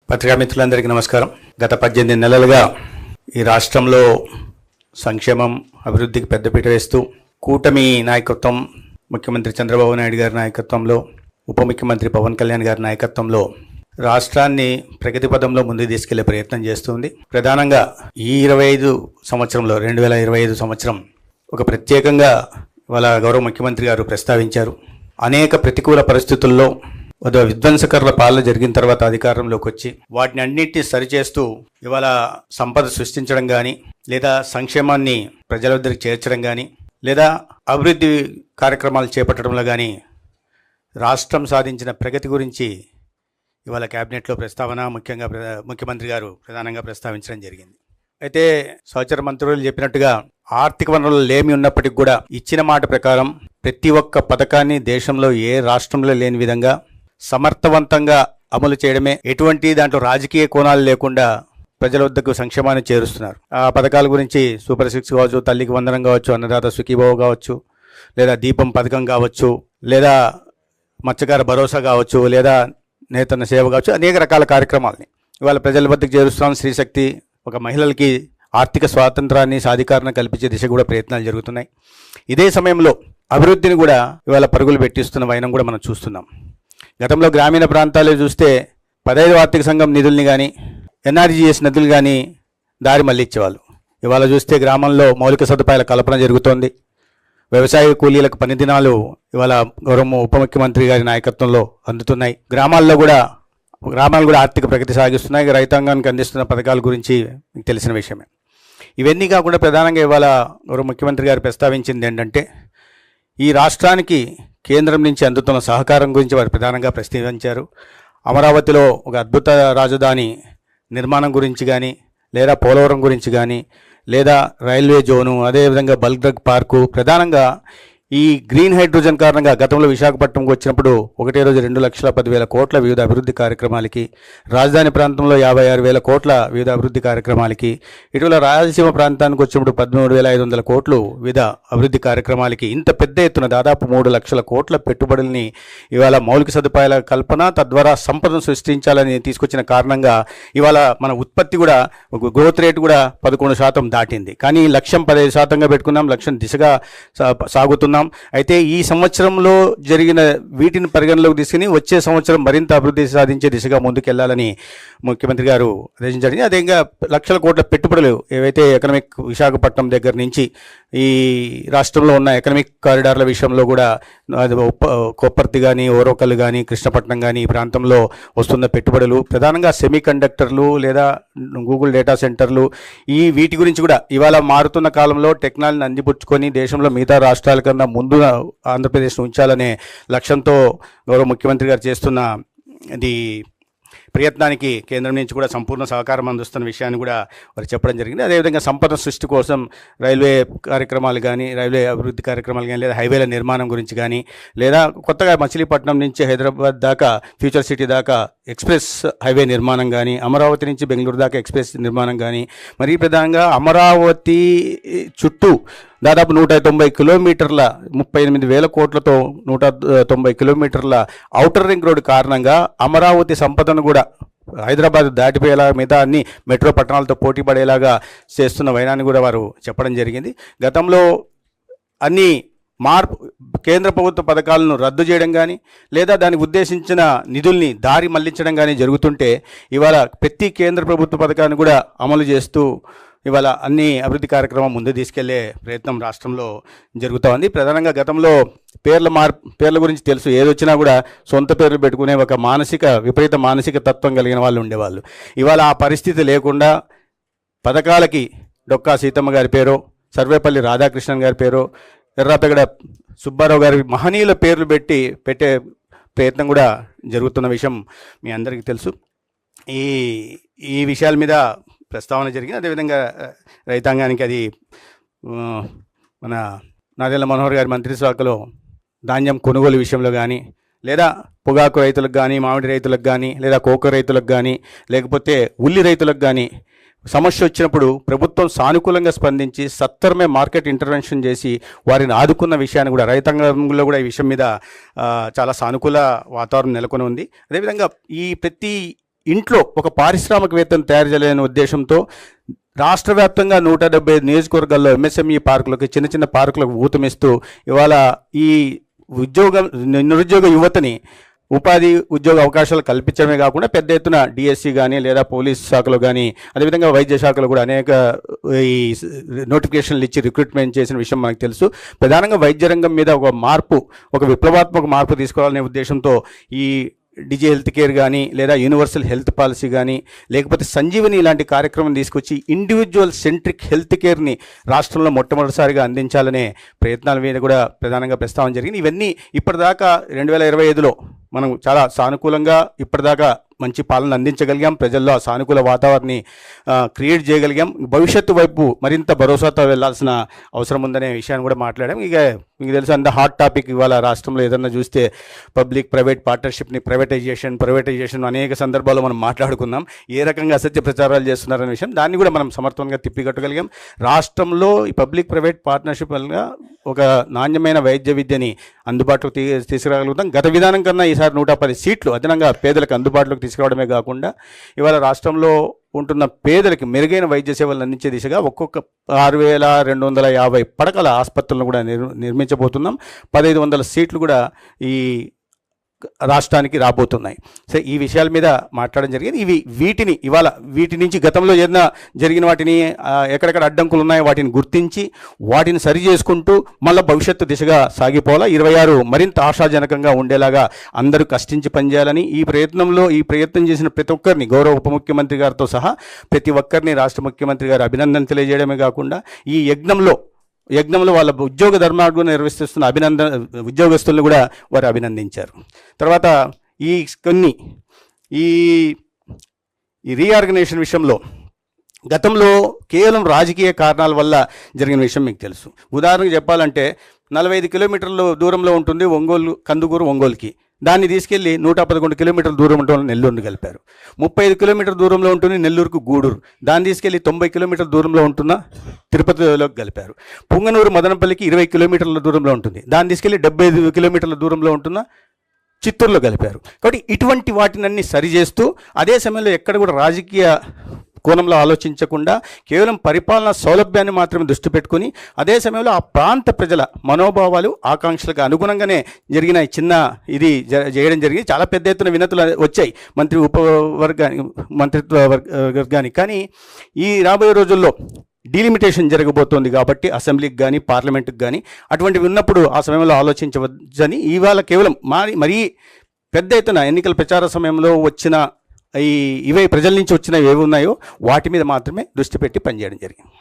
పత్రికా మిత్రులందరికీ నమస్కారం. గత 18 నెలలుగా ఈ రాష్ట్రంలో సంక్షేమం అభివృద్ధికి పెద్దపీట వేస్తూ కూటమి నాయకత్వం, ముఖ్యమంత్రి చంద్రబాబు నాయుడు గారి నాయకత్వంలో, ఉప ముఖ్యమంత్రి పవన్ కళ్యాణ్ గారి నాయకత్వంలో రాష్ట్రాన్ని ప్రగతి పదంలో ముందుకు తీసుకెళ్లే ప్రయత్నం చేస్తుంది. ప్రధానంగా ఈ 2025 సంవత్సరం ఒక ప్రత్యేకంగా వాళ్ళ గౌరవ ముఖ్యమంత్రి గారు ప్రస్తావించారు. అనేక ప్రతికూల పరిస్థితుల్లో విధ్వంసకరుల పాలన జరిగిన తర్వాత అధికారంలోకి వచ్చి వాటిని అన్నింటినీ సరిచేస్తూ ఇవాళ సంపద సృష్టించడం కానీ, లేదా సంక్షేమాన్ని ప్రజల వద్దకు చేర్చడం కానీ, లేదా అభివృద్ధి కార్యక్రమాలు చేపట్టడంలో కానీ రాష్ట్రం సాధించిన ప్రగతి గురించి ఇవాళ క్యాబినెట్లో ప్రస్తావన ముఖ్యమంత్రి గారు ప్రధానంగా ప్రస్తావించడం జరిగింది. అయితే సహచర మంత్రులు చెప్పినట్టుగా ఆర్థిక వనరులు లేమి ఉన్నప్పటికీ కూడా ఇచ్చిన మాట ప్రకారం ప్రతి ఒక్క పథకాన్ని దేశంలో ఏ రాష్ట్రంలో లేని విధంగా సమర్థవంతంగా అమలు చేయడమే, ఎటువంటి దాంట్లో రాజకీయ కోణాలు లేకుండా ప్రజల వద్దకు సంక్షేమాన్ని చేరుస్తున్నారు. ఆ పథకాల గురించి సూపర్ 6 కావచ్చు, తల్లికి వందనం కావచ్చు, అన్నదాత సుఖీభావ కావచ్చు, లేదా దీపం పథకం కావచ్చు, లేదా మత్స్యకార భరోసా కావచ్చు, లేదా నేతన్న సేవ కావచ్చు, అనేక రకాల కార్యక్రమాలని ఇవాళ ప్రజల వద్దకు చేరుస్తున్నాం. స్త్రీశక్తి, ఒక మహిళలకి ఆర్థిక స్వాతంత్రాన్ని, సాధికారణ కల్పించే దిశ కూడా ప్రయత్నాలు జరుగుతున్నాయి. ఇదే సమయంలో అభివృద్ధిని కూడా ఇవాళ పరుగులు పెట్టిస్తున్న వైనం కూడా మనం చూస్తున్నాం. గతంలో గ్రామీణ ప్రాంతాల్లో చూస్తే 15వ ఆర్థిక సంఘం నిధుల్ని కానీ, ఎన్ఆర్జీఎస్ నిధులు కానీ దారి మళ్ళించేవాళ్ళు. ఇవాళ చూస్తే గ్రామంలో మౌలిక సదుపాయాల కల్పన జరుగుతోంది. వ్యవసాయ కూలీలకు పని దినాలు ఇవాళ గౌరవ ఉప ముఖ్యమంత్రి గారి నాయకత్వంలో అందుతున్నాయి. గ్రామాలు కూడా ఆర్థిక ప్రగతి సాగిస్తున్నాయి. రైతాంగానికి అందిస్తున్న పథకాల గురించి మీకు తెలిసిన విషయమే. ఇవన్నీ కాకుండా ప్రధానంగా ఇవాళ గౌరవ ముఖ్యమంత్రి గారు ప్రస్తావించింది ఏంటంటే, ఈ రాష్ట్రానికి కేంద్రం నుంచి అందుతున్న సహకారం గురించి వారు ప్రధానంగా ప్రస్తావించారు. అమరావతిలో ఒక అద్భుత రాజధాని నిర్మాణం గురించి కానీ, లేదా పోలవరం గురించి కానీ, లేదా రైల్వే జోను, అదేవిధంగా బల్క్ డ్రగ్ పార్కు, ప్రధానంగా ఈ గ్రీన్ హైడ్రోజన్ కారణంగా గతంలో విశాఖపట్నంకి వచ్చినప్పుడు ఒకటే రోజు 2,10,000 కోట్ల వివిధ అభివృద్ధి కార్యక్రమాలకి, రాజధాని ప్రాంతంలో 56,000 కోట్ల వివిధ అభివృద్ధి కార్యక్రమాలకి, ఇటీవల రాయలసీమ ప్రాంతానికి వచ్చినప్పుడు 13,500 కోట్లు వివిధ అభివృద్ధి కార్యక్రమాలకి, ఇంత పెద్ద ఎత్తున దాదాపు 3 లక్షల కోట్ల పెట్టుబడుల్ని ఇవాళ మౌలిక సదుపాయాల కల్పన, తద్వారా సంపదను సృష్టించాలని తీసుకొచ్చిన కారణంగా ఇవాళ మన ఉత్పత్తి కూడా, గ్రోత్ రేటు కూడా 11% దాటింది. కానీ లక్ష్యం 15%గా పెట్టుకున్నాం. లక్ష్యం దిశగా సాగుతున్నాం. అయితే ఈ సంవత్సరంలో జరిగిన వీటిని పరిగణలోకి తీసుకుని వచ్చే సంవత్సరం మరింత అభివృద్ధి సాధించే దిశగా ముందుకెళ్లాలని ముఖ్యమంత్రి గారు ఆదేశించారు. అదేవిధంగా లక్షల కోట్ల పెట్టుబడులు ఏవైతే ఎకనామిక్ విశాఖపట్నం దగ్గర నుంచి ఈ రాష్ట్రంలో ఉన్న ఎకనామిక్ కారిడార్ల విషయంలో కూడా కొప్పర్తి కానీ, ఓరోకల్ కానీ, కృష్ణపట్నం కానీ ఈ ప్రాంతంలో వస్తున్న పెట్టుబడులు, ప్రధానంగా సెమీ కండక్టర్లు లేదా గూగుల్ డేటా సెంటర్లు, వీటి గురించి కూడా ఇవాళ మారుతున్న కాలంలో టెక్నాలజీని అందిపుచ్చుకొని దేశంలో మిగతా రాష్ట్రాల కన్నా ముందు ఆంధ్రప్రదేశ్ను ఉంచాలనే లక్ష్యంతో గౌరవ ముఖ్యమంత్రి గారు చేస్తున్న ఇది ప్రయత్నానికి కేంద్రం నుంచి కూడా సంపూర్ణ సహకారం అందిస్తున్న విషయాన్ని కూడా వారు చెప్పడం జరిగింది. అదేవిధంగా సంపద సృష్టి కోసం రైల్వే కార్యక్రమాలు కానీ, రైల్వే అభివృద్ధి కార్యక్రమాలు కానీ, లేదా హైవేల నిర్మాణం గురించి కానీ, లేదా కొత్తగా మచిలీపట్నం నుంచి హైదరాబాద్ దాకా ఫ్యూచర్ సిటీ దాకా ఎక్స్ప్రెస్ హైవే నిర్మాణం కానీ, అమరావతి నుంచి బెంగళూరు దాకా ఎక్స్ప్రెస్ నిర్మాణం కానీ, మరీ ప్రధానంగా అమరావతి చుట్టూ దాదాపు 190 కిలోమీటర్ల 38,000 కోట్లతో 190 కిలోమీటర్ల ఔటర్ రింగ్ రోడ్డు కారణంగా అమరావతి సంపదను కూడా హైదరాబాద్ దాటిపోయేలా మిగతా అన్ని మెట్రో పట్టణాలతో పోటీ పడేలాగా చేస్తున్న వైనాన్ని కూడా వారు చెప్పడం జరిగింది. గతంలో అన్ని కేంద్ర ప్రభుత్వ పథకాలను రద్దు చేయడం కానీ, లేదా దానికి ఉద్దేశించిన నిధుల్ని దారి మళ్లించడం కానీ జరుగుతుంటే, ఇవాళ ప్రతి కేంద్ర ప్రభుత్వ పథకాన్ని కూడా అమలు చేస్తూ ఇవాళ అన్ని అభివృద్ధి కార్యక్రమం ముందు తీసుకెళ్లే ప్రయత్నం రాష్ట్రంలో జరుగుతూ ఉంది. ప్రధానంగా గతంలో పేర్ల గురించి తెలుసు, ఏదొచ్చినా కూడా సొంత పేర్లు పెట్టుకునే ఒక విపరీత మానసిక తత్వం కలిగిన వాళ్ళు ఉండేవాళ్ళు. ఇవాళ ఆ పరిస్థితి లేకుండా పథకాలకి డొక్కా సీతమ్మ గారి పేరు, సర్వేపల్లి రాధాకృష్ణన్ గారి పేరు, ఎర్రాపెగడ సుబ్బారావు గారి మహనీయుల పేర్లు పెట్టే ప్రయత్నం కూడా జరుగుతున్న విషయం మీ అందరికీ తెలుసు. ఈ విషయాల మీద ప్రస్తావన జరిగింది. అదేవిధంగా రైతాంగానికి అది మన నాదెళ్ల మనోహర్ గారి మంత్రిశాఖలో ధాన్యం కొనుగోలు విషయంలో కానీ, లేదా పొగాకు రైతులకు కానీ, మామిడి రైతులకు కానీ, లేదా కోకో రైతులకు కానీ, లేకపోతే ఉల్లి రైతులకు కానీ సమస్య వచ్చినప్పుడు ప్రభుత్వం సానుకూలంగా స్పందించి సత్వరమే మార్కెట్ ఇంటర్వెన్షన్ చేసి వారిని ఆదుకున్న విషయాన్ని కూడా రైతాంగంలో కూడా ఈ విషయం మీద చాలా సానుకూల వాతావరణం నెలకొని ఉంది. అదేవిధంగా ఈ ప్రతి ఇంట్లో ఒక పారిశ్రామికవేత్తను తయారు చేయాలనే ఉద్దేశంతో రాష్ట్ర వ్యాప్తంగా 175 నియోజకవర్గాల్లో ఎంఎస్ఎంఈ పార్కులకు, చిన్న చిన్న పార్కులకు ఊతమిస్తూ ఇవాళ ఈ నిరుద్యోగ యువతని ఉపాధి ఉద్యోగ అవకాశాలు కల్పించడమే కాకుండా పెద్ద ఎత్తున డిఎస్సి కానీ లేదా పోలీస్ శాఖలో కానీ అదేవిధంగా వైద్య శాఖలో కూడా అనేక ఈ నోటిఫికేషన్లు ఇచ్చి రిక్రూట్మెంట్ చేసిన విషయం మనకు తెలుసు. ప్రధానంగా వైద్య రంగం మీద ఒక విప్లవాత్మక మార్పు తీసుకురావాలనే ఉద్దేశంతో ఈ డిజి హెల్త్ కేర్ కానీ లేదా యూనివర్సల్ హెల్త్ పాలసీ కానీ లేకపోతే సంజీవని ఇలాంటి కార్యక్రమం తీసుకొచ్చి ఇండివిజువల్ సెంట్రిక్ హెల్త్ కేర్ని రాష్ట్రంలో మొట్టమొదటిసారిగా అందించాలనే ప్రయత్నాల మీద కూడా ప్రధానంగా ప్రస్తావన జరిగింది. ఇవన్నీ ఇప్పటిదాకా 2025లో మనం చాలా సానుకూలంగా ఇప్పటిదాకా మంచి పాలన అందించగలిగాం. ప్రజల్లో ఆ సానుకూల వాతావరణాన్ని క్రియేట్ చేయగలిగాం. భవిష్యత్తు వైపు మరింత భరోసాతో వెళ్లాల్సిన అవసరం ఉందనే విషయాన్ని కూడా మాట్లాడాం. ఇక మీకు తెలుసు, అంత హాట్ టాపిక్ ఇవాళ రాష్ట్రంలో ఏదన్నా చూస్తే పబ్లిక్ ప్రైవేట్ పార్ట్నర్షిప్ని ప్రైవేటైజేషన్ అనేక సందర్భాల్లో మనం మాట్లాడుకున్నాం. ఏ రకంగా అసత్య ప్రచారాలు చేస్తున్నారనే విషయం దాన్ని కూడా మనం సమర్థవంతంగా తిప్పికట్టగలిగాం. రాష్ట్రంలో ఈ పబ్లిక్ ప్రైవేట్ పార్ట్నర్షిప్ వల్ల ఒక నాణ్యమైన వైద్య విద్యని అందుబాటులోకి తీసుకురాగలుగుతాం. గత విధానం కన్నా ఈసారి 110 సీట్లు అదనంగా పేదలకు అందుబాటులోకి తీసుకురావడమే కాకుండా ఇవాళ రాష్ట్రంలో ఉంటున్న పేదలకి మెరుగైన వైద్య సేవలు అందించే దిశగా ఒక్కొక్క 6250 పడకల ఆసుపత్రులను కూడా నిర్మించబోతున్నాం. 1500 సీట్లు కూడా ఈ రాష్ట్రానికి రాబోతున్నాయి. సో ఈ విషయాల మీద మాట్లాడడం జరిగింది. వీటి నుంచి గతంలో ఏదైనా జరిగిన వాటిని ఎక్కడెక్కడ అడ్డంకులు ఉన్నాయో వాటిని గుర్తించి వాటిని సరి చేసుకుంటూ మళ్ళీ భవిష్యత్తు దిశగా సాగిపోవాలా. 26 మరింత ఆశాజనకంగా ఉండేలాగా అందరూ కష్టించి పనిచేయాలని ఈ ప్రయత్నం చేసిన ప్రతి ఒక్కరిని గౌరవ ఉప ముఖ్యమంత్రి గారితో సహా ప్రతి ఒక్కరిని రాష్ట్ర ముఖ్యమంత్రి గారు అభినందన తెలియజేయడమే కాకుండా ఈ యజ్ఞంలో వాళ్ళ ఉద్యోగ ధర్మాన్ని నిర్వహిస్తున్న ఉద్యోగస్తులను కూడా వారు అభినందించారు. తర్వాత ఈ రీఆర్గనైజేషన్ విషయంలో గతంలో కేవలం రాజకీయ కారణాల వల్ల జరిగిన విషయం మీకు తెలుసు. ఉదాహరణకు చెప్పాలంటే 45 కిలోమీటర్ల దూరంలో ఉంటుంది కందుకూరు ఒంగోలుకి. దాన్ని తీసుకెళ్లి 111 కిలోమీటర్ల దూరం ఉంటుంది నెల్లూరుని కలిపారు. 35 కిలోమీటర్ల దూరంలో ఉంటుంది నెల్లూరుకు గూడూరు. దాన్ని తీసుకెళ్లి 90 కిలోమీటర్ల దూరంలో ఉంటున్న తిరుపతిలోకి కలిపారు. పుంగనూరు మదనపల్లికి 20 కిలోమీటర్ల దూరంలో ఉంటుంది. దాన్ని తీసుకెళ్లి 75 కిలోమీటర్ల దూరంలో ఉంటున్న చిత్తూరులో కలిపారు. కాబట్టి ఇటువంటి వాటినన్నీ సరిచేస్తూ అదే సమయంలో ఎక్కడ కూడా రాజకీయ కోణంలో ఆలోచించకుండా కేవలం పరిపాలనా సౌలభ్యాన్ని మాత్రమే దృష్టి పెట్టుకుని అదే సమయంలో ఆ ప్రాంత ప్రజల మనోభావాలు ఆకాంక్షలకు అనుగుణంగానే జరిగిన ఇది చేయడం జరిగింది. చాలా పెద్ద ఎత్తున వినతులు వచ్చాయి మంత్రిత్వ వర్గానికి. కానీ ఈ రాబోయే రోజుల్లో డీలిమిటేషన్ జరగబోతోంది కాబట్టి అసెంబ్లీకి కానీ పార్లమెంటుకి కానీ అటువంటివి ఉన్నప్పుడు ఆ సమయంలో ఆలోచించవచ్చని ఇవాళ కేవలం మరీ పెద్ద ఎత్తున ఎన్నికల ప్రచార సమయంలో వచ్చిన ప్రజల నుంచి వచ్చినవి ఏవి ఉన్నాయో వాటి మీద మాత్రమే దృష్టి పెట్టి పనిచేయడం జరిగింది.